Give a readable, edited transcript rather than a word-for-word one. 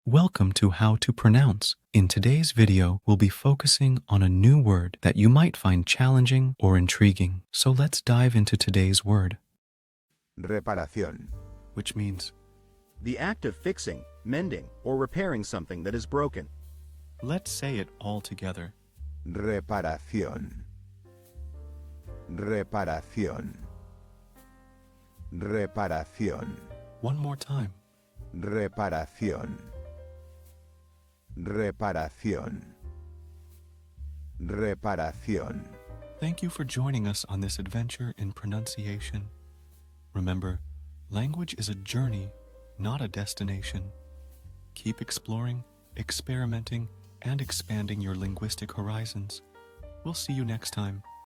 Welcome to How to Pronounce. In today's video, we'll be focusing on a new word that you might find challenging or intriguing. So let's dive into today's word, Reparación. which means, The act of fixing, mending, or repairing something that is broken. let's say it all together. Reparación. Reparación. Reparación. One more time. Reparación. Reparación. Reparación. Thank you for joining us on this adventure in pronunciation. Remember, language is a journey, not a destination. Keep exploring, experimenting, and expanding your linguistic horizons. We'll see you next time.